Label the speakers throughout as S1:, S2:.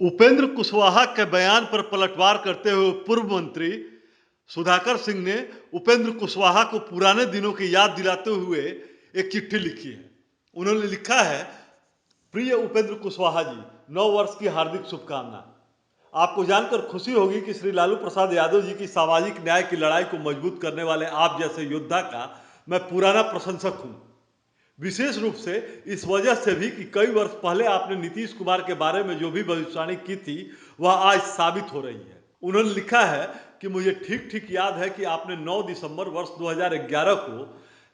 S1: उपेंद्र कुशवाहा के बयान पर पलटवार करते हुए पूर्व मंत्री सुधाकर सिंह ने उपेंद्र कुशवाहा को पुराने दिनों की याद दिलाते हुए एक चिट्ठी लिखी है। उन्होंने लिखा है, प्रिय उपेंद्र कुशवाहा जी, नव वर्ष की हार्दिक शुभकामना। आपको जानकर खुशी होगी कि श्री लालू प्रसाद यादव जी की सामाजिक न्याय की लड़ाई को मजबूत करने वाले आप जैसे योद्धा का मैं पुराना प्रशंसक हूं। विशेष रूप से इस वजह से भी कि कई वर्ष पहले आपने नीतीश कुमार के बारे में जो भी भविष्यवाणी की थी वह आज साबित हो रही है। उन्होंने लिखा है कि मुझे ठीक ठीक याद है कि आपने 9 दिसंबर वर्ष 2011 को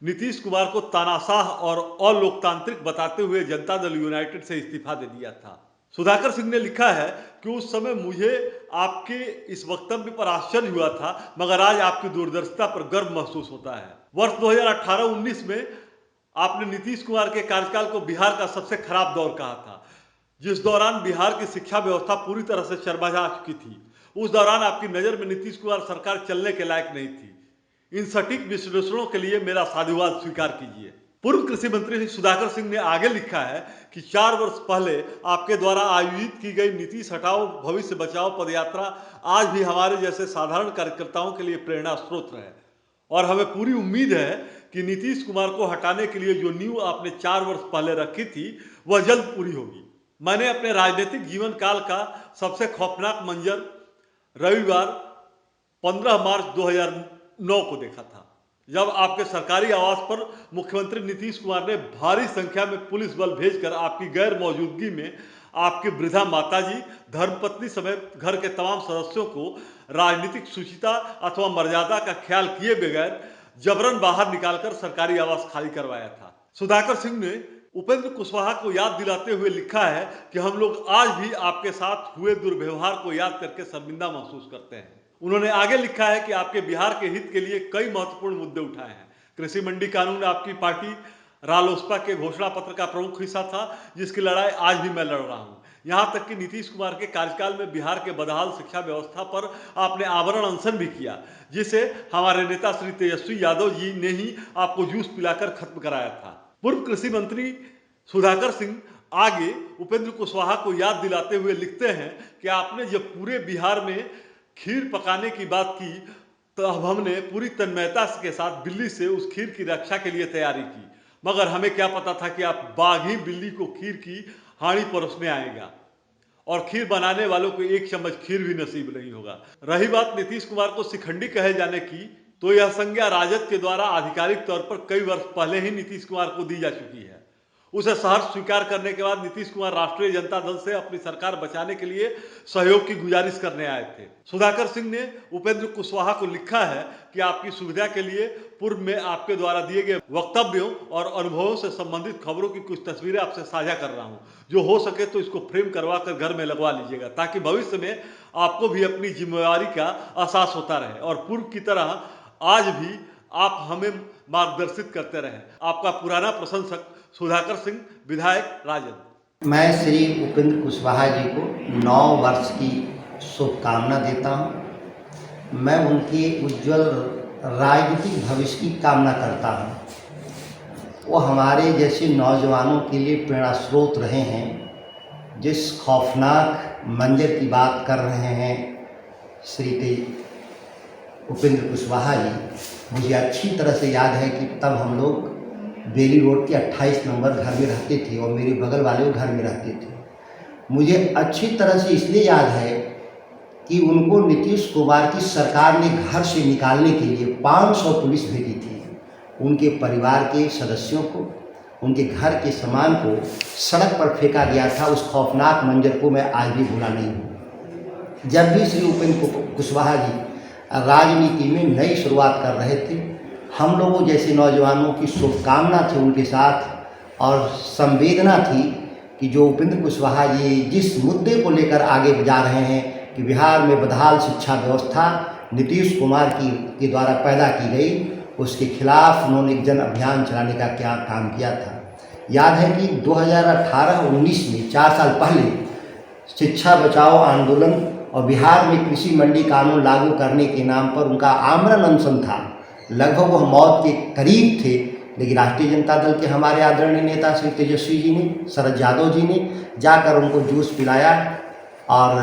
S1: नीतीश कुमार को तानाशाह और अलोकतांत्रिक बताते हुए जनता दल यूनाइटेड से इस्तीफा दे दिया था। सुधाकर सिंह ने लिखा है कि उस समय मुझे आपके इस वक्तव्य पर आश्चर्य हुआ था, मगर आज आपकी दूरदर्शिता पर गर्व महसूस होता है। वर्ष 2018-19 में आपने नीतीश कुमार के कार्यकाल को बिहार का सबसे खराब दौर कहा था, जिस दौरान बिहार की शिक्षा व्यवस्था पूरी तरह से शर्मजा चुकी थी। उस दौरान आपकी नज़र में नीतीश कुमार सरकार चलने के लायक नहीं थी। इन सटीक विश्लेषणों के लिए मेरा साधुवाद स्वीकार कीजिए। पूर्व कृषि मंत्री सुधाकर सिंह ने आगे लिखा है कि 4 वर्ष पहले आपके द्वारा आयोजित की गई नीतीश हटाओ भविष्य बचाओ पदयात्रा आज भी हमारे जैसे साधारण कार्यकर्ताओं के लिए प्रेरणा स्रोत है और हमें पूरी उम्मीद है कि नीतीश कुमार को हटाने के लिए जो नींव आपने 4 वर्ष पहले रखी थी वह जल्द पूरी होगी। मैंने अपने राजनीतिक जीवन काल का सबसे खौफनाक मंजर रविवार 15 मार्च 2009 को देखा था, जब आपके सरकारी आवास पर मुख्यमंत्री नीतीश कुमार ने भारी संख्या में पुलिस बल भेजकर आपकी गैर मौजूदगी में आपकी वृद्धा माताजी, धर्मपत्नी समेत घर के तमाम सदस्यों को राजनीतिक शुचिता अथवा मर्यादा का ख्याल किए बगैर जबरन बाहर निकालकर सरकारी आवास खाली करवाया था। सुधाकर सिंह ने उपेंद्र कुशवाहा को याद दिलाते हुए लिखा है कि हम लोग आज भी आपके साथ हुए दुर्व्यवहार को याद करके शर्मिंदा महसूस करते हैं। उन्होंने आगे लिखा है कि आपके बिहार के हित के लिए कई महत्वपूर्ण मुद्दे उठाए हैं। कृषि मंडी कानून आपकी पार्टी रालोसपा के घोषणा पत्र का प्रमुख हिस्सा था, जिसकी लड़ाई आज भी मैं लड़ रहा हूं। यहां तक कि नीतीश कुमार के कार्यकाल में बिहार के बदहाल शिक्षा व्यवस्था पर आपने आवरण अनशन भी किया, जिसे हमारे नेता श्री तेजस्वी यादव जी ने ही आपको जूस पिलाकर खत्म कराया था। पूर्व कृषि मंत्री सुधाकर सिंह आगे उपेंद्र कुशवाहा को याद दिलाते हुए लिखते हैं कि आपने जब पूरे बिहार में खीर पकाने की बात की तो अब हमने पूरी तन्मयता के साथ बिल्ली से उस खीर की रक्षा के लिए तैयारी की, मगर हमें क्या पता था कि आप बाघ ही बिल्ली को खीर की हांडी परोसने आएगा और खीर बनाने वालों को एक चम्मच खीर भी नसीब नहीं होगा। रही बात नीतीश कुमार को शिखंडी कहे जाने की, तो यह संज्ञा राजद के द्वारा आधिकारिक तौर पर कई वर्ष पहले ही नीतीश कुमार को दी जा चुकी है। उसे सहर्ष स्वीकार करने के बाद नीतीश कुमार राष्ट्रीय जनता दल से अपनी सरकार बचाने के लिए सहयोग की गुजारिश करने आए थे। सुधाकर सिंह ने उपेंद्र कुशवाहा को लिखा है कि आपकी सुविधा के लिए पूर्व में आपके द्वारा दिए गए वक्तव्यों और अनुभवों से संबंधित खबरों की कुछ तस्वीरें आपसे साझा कर रहा हूं। जो हो सके तो इसको फ्रेम करवा कर घर में लगवा लीजिएगा, ताकि भविष्य में आपको भी अपनी जिम्मेवारी का एहसास होता रहे और पूर्व की तरह आज भी आप हमें मार्गदर्शित करते रहें। आपका पुराना प्रशंसक सुधाकर सिंह, विधायक राजद।
S2: मैं श्री उपेंद्र कुशवाहा जी को 9 वर्ष की शुभकामना देता हूं। मैं उनके उज्जवल राजनीतिक भविष्य की कामना करता हूं। वो हमारे जैसे नौजवानों के लिए प्रेरणा स्रोत रहे हैं। जिस खौफनाक मंजर की बात कर रहे हैं श्री उपेंद्र कुशवाहा जी, मुझे अच्छी तरह से याद है कि तब हम लोग बेली रोड के 28 नंबर घर में रहते थे और मेरे बगल वाले घर में रहते थे। मुझे अच्छी तरह से इसलिए याद है कि उनको नीतीश कुमार की सरकार ने घर से निकालने के लिए 500 पुलिस भेजी थी। उनके परिवार के सदस्यों को, उनके घर के सामान को सड़क पर फेंका गया था। उस खौफनाक मंजर को मैं आज भी भूला नहीं हूँ। जब भी श्री उपेंद्र कुशवाहा जी राजनीति में नई शुरुआत कर रहे थे, हम लोगों जैसे नौजवानों की शुभकामना थी उनके साथ और संवेदना थी कि जो उपेंद्र कुशवाहा जी जिस मुद्दे को लेकर आगे जा रहे हैं कि बिहार में बदहाल शिक्षा व्यवस्था नीतीश कुमार के द्वारा पैदा की गई, उसके खिलाफ उन्होंने एक जन अभियान चलाने का क्या काम किया था। याद है कि 2018-19 में 4 साल पहले शिक्षा बचाओ आंदोलन और बिहार में कृषि मंडी कानून लागू करने के नाम पर उनका आमरण अनशन था। लगभग वह मौत के करीब थे, लेकिन राष्ट्रीय जनता दल के हमारे आदरणीय नेता श्री तेजस्वी जी ने, शरद यादव जी ने जाकर उनको जूस पिलाया और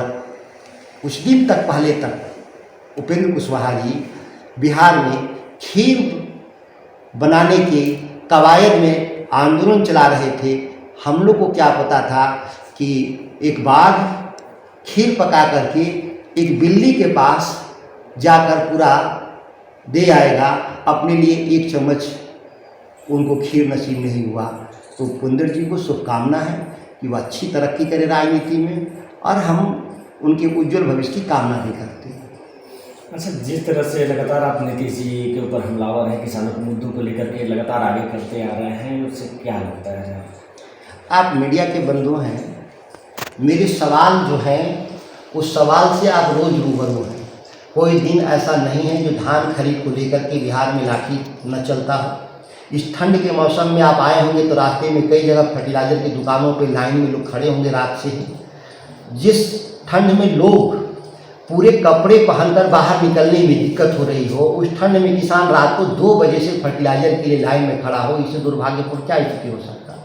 S2: कुछ दिन तक पहले तक उपेंद्र कुशवाहा जी बिहार में खीर बनाने के कवायद में आंदोलन चला रहे थे। हम लोग को क्या पता था कि एक बाघ खीर पका करके एक बिल्ली के पास जाकर पूरा दे आएगा, अपने लिए एक चम्मच उनको खीर नसीब नहीं हुआ। तो उपेंद्र जी को शुभकामना है कि वह अच्छी तरक्की करे राजनीति में, और हम उनके उज्जवल भविष्य की कामना भी करते हैं।
S3: अच्छा, जिस तरह से लगातार आप नीतीश जी के ऊपर हमलावर हैं, किसानों के मुद्दों को लेकर के लगातार आगे करते आ रहे हैं, उससे क्या लगता है?
S2: आप मीडिया के बंधु हैं, मेरे सवाल जो हैं उस सवाल से आप रोज़ रूबरू हैं। कोई दिन ऐसा नहीं है जो धान खरीद को लेकर के बिहार में लाठी न चलता हो। इस ठंड के मौसम में आप आए होंगे तो रास्ते में कई जगह फर्टिलाइज़र की दुकानों पे लाइन में लोग खड़े होंगे रात से ही। जिस ठंड में लोग पूरे कपड़े पहनकर बाहर निकलने में दिक्कत हो रही हो, उस ठंड में किसान रात को 2 बजे से फर्टिलाइज़र के लिए लाइन में खड़ा हो, इससे दुर्भाग्यपूर्ण क्या स्थिति हो सकता है?